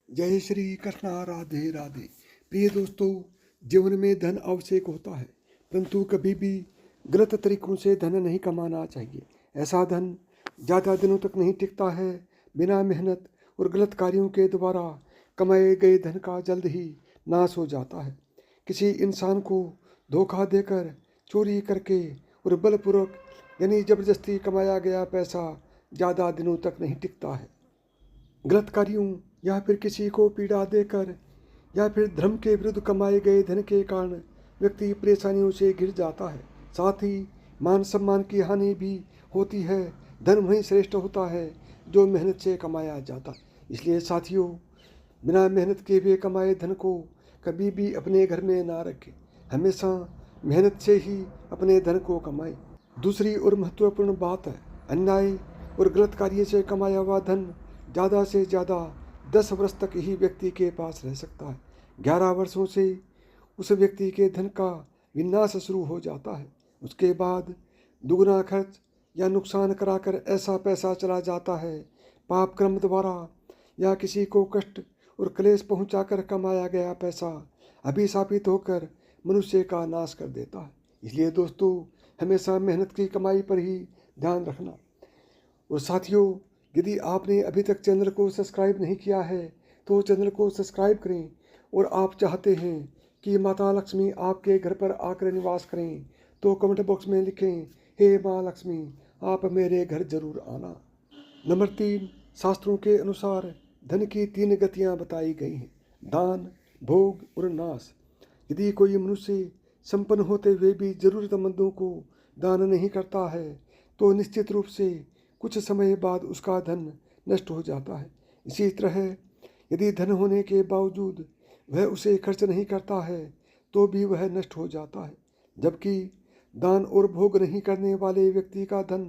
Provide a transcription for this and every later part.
जय श्री कृष्णा, राधे राधे। प्रिय दोस्तों, जीवन में धन आवश्यक होता है, परंतु कभी भी गलत तरीकों से धन नहीं कमाना चाहिए। ऐसा धन ज़्यादा दिनों तक नहीं टिकता है। बिना मेहनत और गलत कार्यों के द्वारा कमाए गए धन का जल्द ही नाश हो जाता है। किसी इंसान को धोखा देकर, चोरी करके और बलपूर्वक यानी ज़बरदस्ती कमाया गया पैसा ज़्यादा दिनों तक नहीं टिकता है। गलत कार्यों या फिर किसी को पीड़ा देकर या फिर धर्म के विरुद्ध कमाए गए धन के कारण व्यक्ति परेशानियों से घिर जाता है। साथ ही मान सम्मान की हानि भी होती है। धन वही श्रेष्ठ होता है जो मेहनत से कमाया जाता है। इसलिए साथियों, बिना मेहनत के हुए कमाए धन को कभी भी अपने घर में ना रखें। हमेशा मेहनत से ही अपने धन को कमाएं। दूसरी और महत्वपूर्ण बात है, अन्याय और गलत कार्य से कमाया हुआ धन ज़्यादा से ज़्यादा 10 वर्ष तक ही व्यक्ति के पास रह सकता है। 11 वर्षों से उस व्यक्ति के धन का विनाश शुरू हो जाता है। उसके बाद दुगना खर्च या नुकसान कराकर ऐसा पैसा चला जाता है। पाप कर्म द्वारा या किसी को कष्ट और क्लेश पहुंचाकर कमाया गया पैसा अभिशापित होकर मनुष्य का नाश कर देता है। इसलिए दोस्तों, हमेशा मेहनत की कमाई पर ही ध्यान रखना। और साथियों, यदि आपने अभी तक चैनल को सब्सक्राइब नहीं किया है तो चैनल को सब्सक्राइब करें। और आप चाहते हैं कि माता लक्ष्मी आपके घर पर आकर निवास करें तो कमेंट बॉक्स में लिखें, हे माँ लक्ष्मी, आप मेरे घर जरूर आना। नंबर 3, शास्त्रों के अनुसार धन की 3 गतियाँ बताई गई हैं, दान, भोग और नाश। यदि कोई मनुष्य संपन्न होते हुए भी जरूरतमंदों को दान नहीं करता है तो निश्चित रूप से कुछ समय बाद उसका धन नष्ट हो जाता है। इसी तरह यदि धन होने के बावजूद वह उसे खर्च नहीं करता है तो भी वह नष्ट हो जाता है। जबकि दान और भोग नहीं करने वाले व्यक्ति का धन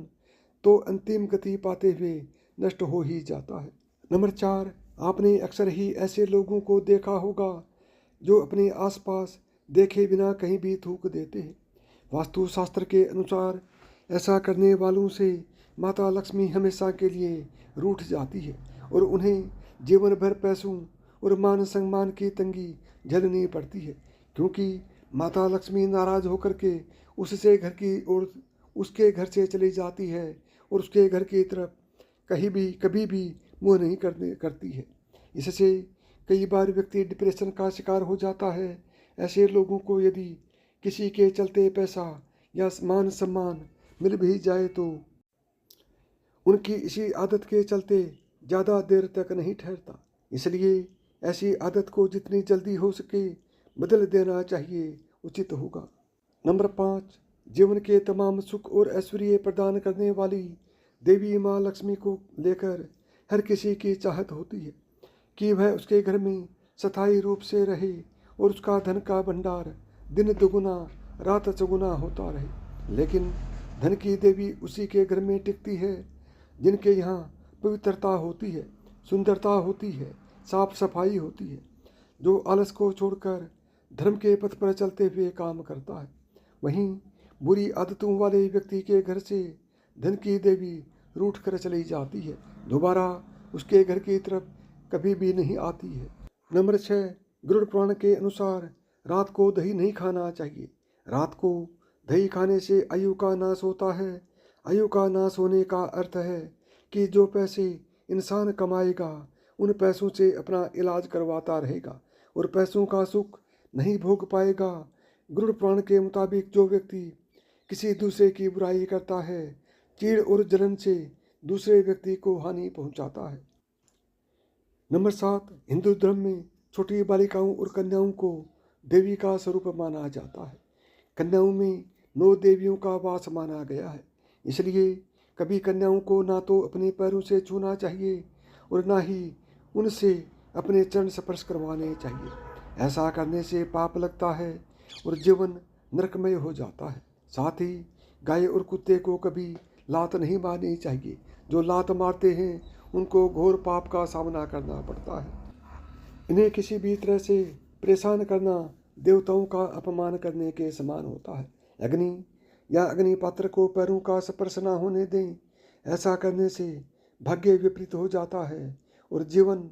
तो अंतिम गति पाते हुए नष्ट हो ही जाता है। नंबर 4, आपने अक्सर ही ऐसे लोगों को देखा होगा जो अपने आसपास देखे बिना कहीं भी थूक देते हैं। वास्तुशास्त्र के अनुसार ऐसा करने वालों से माता लक्ष्मी हमेशा के लिए रूठ जाती है और उन्हें जीवन भर पैसों और मान सम्मान की तंगी झेलनी पड़ती है, क्योंकि माता लक्ष्मी नाराज होकर के उससे घर की ओर उसके घर से चली जाती है और उसके घर की तरफ कभी भी मुँह नहीं करती है। इससे कई बार व्यक्ति डिप्रेशन का शिकार हो जाता है। ऐसे लोगों को यदि किसी के चलते पैसा या मान सम्मान मिल भी जाए तो उनकी इसी आदत के चलते ज़्यादा देर तक नहीं ठहरता। इसलिए ऐसी आदत को जितनी जल्दी हो सके बदल देना चाहिए, उचित होगा। नंबर 5, जीवन के तमाम सुख और ऐश्वर्य प्रदान करने वाली देवी माँ लक्ष्मी को लेकर हर किसी की चाहत होती है कि वह उसके घर में स्थायी रूप से रहे और उसका धन का भंडार दिन दुगुना रात चौगुना होता रहे। लेकिन धन की देवी उसी के घर में टिकती है जिनके यहाँ पवित्रता होती है, सुंदरता होती है, साफ सफाई होती है, जो आलस को छोड़कर धर्म के पथ पर चलते हुए काम करता है। वहीं बुरी आदतों वाले व्यक्ति के घर से धन की देवी रूठ कर चली जाती है, दोबारा उसके घर की तरफ कभी भी नहीं आती है। नंबर 6, गरुड़ पुराण के अनुसार रात को दही नहीं खाना चाहिए। रात को दही खाने से आयु का नाश होता है। आयु का नाश होने का अर्थ है कि जो पैसे इंसान कमाएगा उन पैसों से अपना इलाज करवाता रहेगा और पैसों का सुख नहीं भोग पाएगा। गरुड़ पुराण के मुताबिक जो व्यक्ति किसी दूसरे की बुराई करता है, चीड़ और जलन से दूसरे व्यक्ति को हानि पहुंचाता है। नंबर 7, हिंदू धर्म में छोटी बालिकाओं और कन्याओं को देवी का स्वरूप माना जाता है। कन्याओं में 9 देवियों का वास माना गया है। इसलिए कभी कन्याओं को ना तो अपने पैरों से छूना चाहिए और ना ही उनसे अपने चरण स्पर्श करवाने चाहिए। ऐसा करने से पाप लगता है और जीवन नरकमय हो जाता है। साथ ही गाय और कुत्ते को कभी लात नहीं मारनी चाहिए। जो लात मारते हैं उनको घोर पाप का सामना करना पड़ता है। इन्हें किसी भी तरह से परेशान करना देवताओं का अपमान करने के समान होता है। अग्नि या अग्निपात्र को पैरों का स्पर्श न होने दें। ऐसा करने से भाग्य विपरीत हो जाता है और जीवन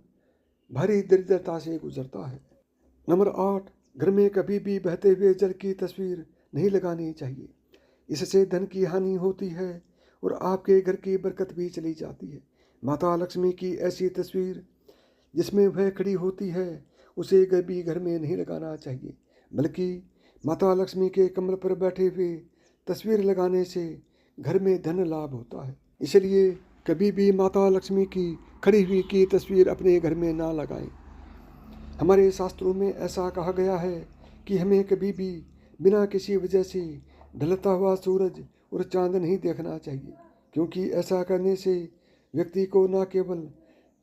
भारी दरिद्रता से गुजरता है। नंबर 8, घर में कभी भी बहते हुए जल की तस्वीर नहीं लगानी चाहिए। इससे धन की हानि होती है और आपके घर की बरकत भी चली जाती है। माता लक्ष्मी की ऐसी तस्वीर जिसमें वह खड़ी होती है उसे कभी घर में नहीं लगाना चाहिए, बल्कि माता लक्ष्मी के कमल पर बैठे हुए तस्वीर लगाने से घर में धन लाभ होता है। इसलिए कभी भी माता लक्ष्मी की खड़ी हुई की तस्वीर अपने घर में ना लगाएं। हमारे शास्त्रों में ऐसा कहा गया है कि हमें कभी भी बिना किसी वजह से ढलता हुआ सूरज और चांद नहीं देखना चाहिए, क्योंकि ऐसा करने से व्यक्ति को न केवल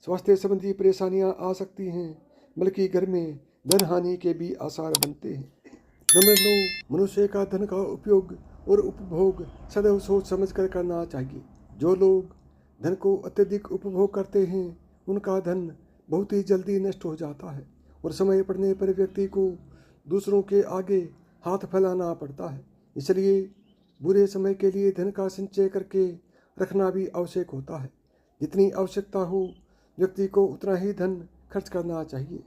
स्वास्थ्य संबंधी परेशानियां आ सकती हैं, बल्कि घर में धन हानि के भी आसार बनते हैं। नंबर 9, मनुष्य का धन का उपयोग और उपभोग सदैव सोच समझ कर करना चाहिए। जो लोग धन को अत्यधिक उपभोग करते हैं उनका धन बहुत ही जल्दी नष्ट हो जाता है और समय पड़ने पर व्यक्ति को दूसरों के आगे हाथ फैलाना पड़ता है। इसलिए बुरे समय के लिए धन का संचय करके रखना भी आवश्यक होता है। जितनी आवश्यकता हो व्यक्ति को उतना ही धन खर्च करना चाहिए।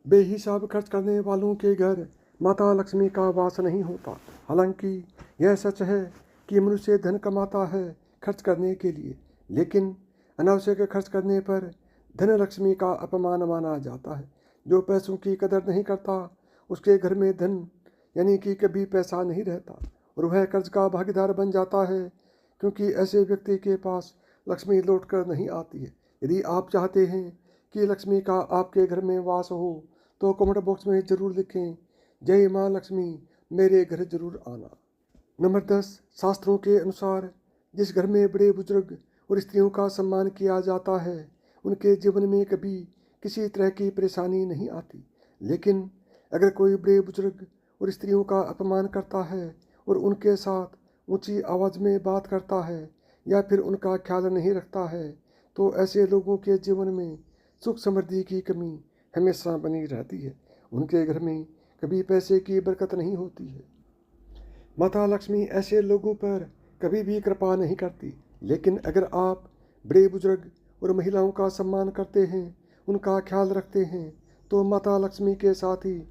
बेहिसाब खर्च करने वालों के घर माता लक्ष्मी का वास नहीं होता। हालांकि यह सच है कि मनुष्य धन कमाता है खर्च करने के लिए, लेकिन अनावश्यक खर्च करने पर धन लक्ष्मी का अपमान माना जाता है। जो पैसों की कदर नहीं करता उसके घर में धन यानी कि कभी पैसा नहीं रहता और वह कर्ज का भागीदार बन जाता है, क्योंकि ऐसे व्यक्ति के पास लक्ष्मी लौट कर नहीं आती है। यदि आप चाहते हैं कि लक्ष्मी का आपके घर में वास हो तो कमेंट बॉक्स में ज़रूर लिखें, जय माँ लक्ष्मी मेरे घर जरूर आना। नंबर 10, शास्त्रों के अनुसार जिस घर में बड़े बुजुर्ग और स्त्रियों का सम्मान किया जाता है उनके जीवन में कभी किसी तरह की परेशानी नहीं आती। लेकिन अगर कोई बड़े बुजुर्ग और स्त्रियों का अपमान करता है और उनके साथ ऊंची आवाज़ में बात करता है या फिर उनका ख्याल नहीं रखता है तो ऐसे लोगों के जीवन में सुख समृद्धि की कमी हमेशा बनी रहती है। उनके घर में कभी पैसे की बरकत नहीं होती है। माता लक्ष्मी ऐसे लोगों पर कभी भी कृपा नहीं करती, लेकिन अगर आप बड़े बुजुर्ग और महिलाओं का सम्मान करते हैं, उनका ख्याल रखते हैं, तो माता लक्ष्मी के साथ ही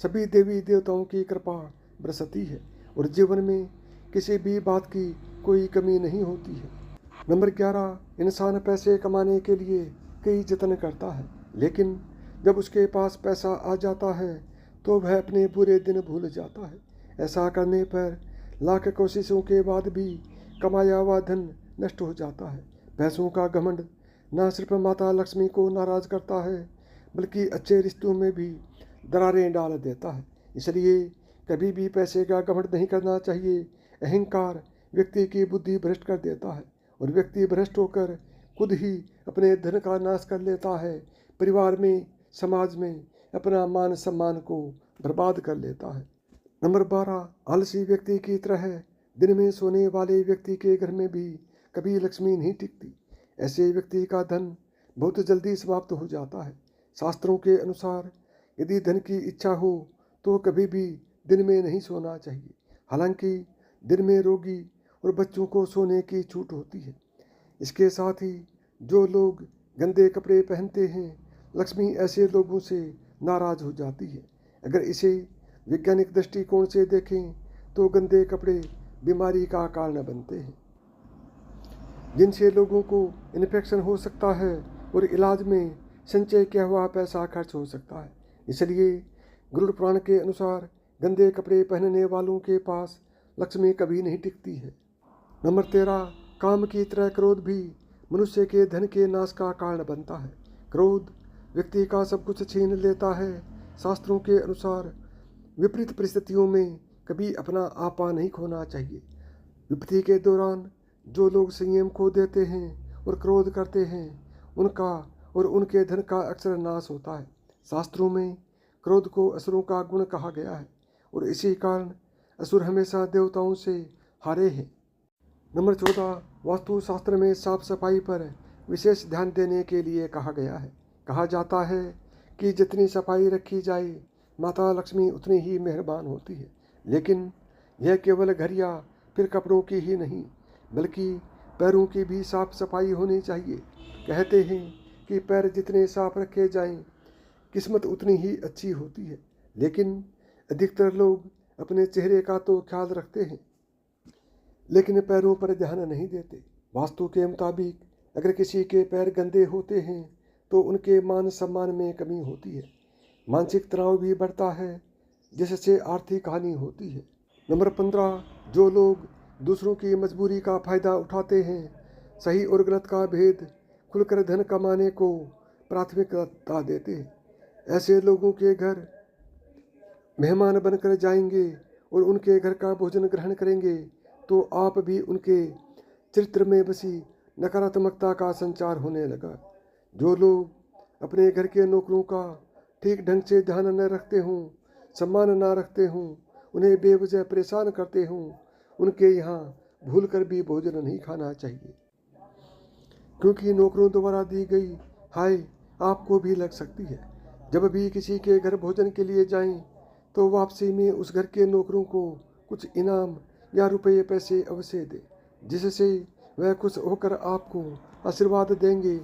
सभी देवी देवताओं की कृपा बरसती है और जीवन में किसी भी बात की कोई कमी नहीं होती है। नंबर 11, इंसान पैसे कमाने के लिए कई जतन करता है, लेकिन जब उसके पास पैसा आ जाता है तो वह अपने बुरे दिन भूल जाता है। ऐसा करने पर लाख कोशिशों के बाद भी कमाया हुआ धन नष्ट हो जाता है। पैसों का घमंड न सिर्फ माता लक्ष्मी को नाराज करता है, बल्कि अच्छे रिश्तों में भी दरारें डाल देता है। इसलिए कभी भी पैसे का घमंड नहीं करना चाहिए। अहंकार व्यक्ति की बुद्धि भ्रष्ट कर देता है और व्यक्ति भ्रष्ट होकर खुद ही अपने धन का नाश कर लेता है, परिवार में, समाज में अपना मान सम्मान को बर्बाद कर लेता है। नंबर 12, आलसी व्यक्ति की तरह दिन में सोने वाले व्यक्ति के घर में भी कभी लक्ष्मी नहीं टिकती। ऐसे व्यक्ति का धन बहुत जल्दी समाप्त हो जाता है। शास्त्रों के अनुसार यदि धन की इच्छा हो तो कभी भी दिन में नहीं सोना चाहिए। हालांकि दिन में रोगी और बच्चों को सोने की छूट होती है। इसके साथ ही जो लोग गंदे कपड़े पहनते हैं, लक्ष्मी ऐसे लोगों से नाराज हो जाती है। अगर इसे वैज्ञानिक दृष्टिकोण से देखें तो गंदे कपड़े बीमारी का कारण बनते हैं, जिनसे लोगों को इन्फेक्शन हो सकता है और इलाज में संचय किया हुआ पैसा खर्च हो सकता है। इसलिए गरुड़ पुराण के अनुसार गंदे कपड़े पहनने वालों के पास लक्ष्मी कभी नहीं टिकती है। नंबर 13, काम की तरह क्रोध भी मनुष्य के धन के नाश का कारण बनता है। क्रोध व्यक्ति का सब कुछ छीन लेता है। शास्त्रों के अनुसार विपरीत परिस्थितियों में कभी अपना आपा नहीं खोना चाहिए। विपत्ति के दौरान जो लोग संयम खो देते हैं और क्रोध करते हैं, उनका और उनके धन का अक्सर नाश होता है। शास्त्रों में क्रोध को असुरों का गुण कहा गया है और इसी कारण असुर हमेशा देवताओं से हारे हैं। नंबर 14, वास्तुशास्त्र में साफ सफाई पर विशेष ध्यान देने के लिए कहा गया है। कहा जाता है कि जितनी सफाई रखी जाए माता लक्ष्मी उतनी ही मेहरबान होती है। लेकिन यह केवल घर या फिर कपड़ों की ही नहीं, बल्कि पैरों की भी साफ सफाई होनी चाहिए। कहते हैं कि पैर जितने साफ रखे जाएं, किस्मत उतनी ही अच्छी होती है। लेकिन अधिकतर लोग अपने चेहरे का तो ख्याल रखते हैं, लेकिन पैरों पर ध्यान नहीं देते। वास्तु के मुताबिक अगर किसी के पैर गंदे होते हैं तो उनके मान सम्मान में कमी होती है, मानसिक तनाव भी बढ़ता है, जिससे आर्थिक हानि होती है। नंबर 15, जो लोग दूसरों की मजबूरी का फ़ायदा उठाते हैं, सही और गलत का भेद खुलकर धन कमाने को प्राथमिकता देते हैं, ऐसे लोगों के घर मेहमान बनकर जाएंगे और उनके घर का भोजन ग्रहण करेंगे तो आप भी उनके चरित्र में बसी नकारात्मकता का संचार होने लगा। जो लोग अपने घर के नौकरों का ठीक ढंग से ध्यान न रखते हों, सम्मान न रखते हों, उन्हें बेवजह परेशान करते हों, उनके यहाँ भूल कर भी भोजन नहीं खाना चाहिए, क्योंकि नौकरों द्वारा दी गई हाय आपको भी लग सकती है। जब भी किसी के घर भोजन के लिए जाएं तो वापसी में उस घर के नौकरों को कुछ इनाम या रुपये पैसे अवश्य दें, जिससे वह खुश होकर आपको आशीर्वाद देंगे।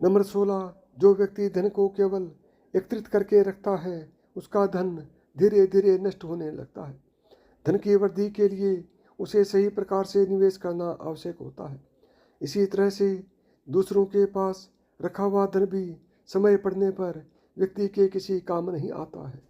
नंबर 16, जो व्यक्ति धन को केवल एकत्रित करके रखता है, उसका धन धीरे धीरे नष्ट होने लगता है। धन की वृद्धि के लिए उसे सही प्रकार से निवेश करना आवश्यक होता है। इसी तरह से दूसरों के पास रखा हुआ धन भी समय पड़ने पर व्यक्ति के किसी काम नहीं आता है।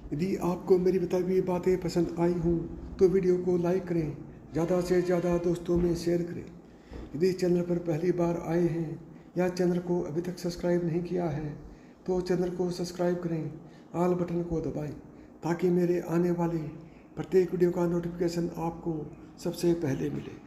यदि आपको मेरी बताई हुई बातें पसंद आई हों तो वीडियो को लाइक करें, ज़्यादा से ज़्यादा दोस्तों में शेयर करें। यदि चैनल पर पहली बार आए हैं या चैनल को अभी तक सब्सक्राइब नहीं किया है तो चैनल को सब्सक्राइब करें, ऑल बटन को दबाएं, ताकि मेरे आने वाली प्रत्येक वीडियो का नोटिफिकेशन आपको सबसे पहले मिले।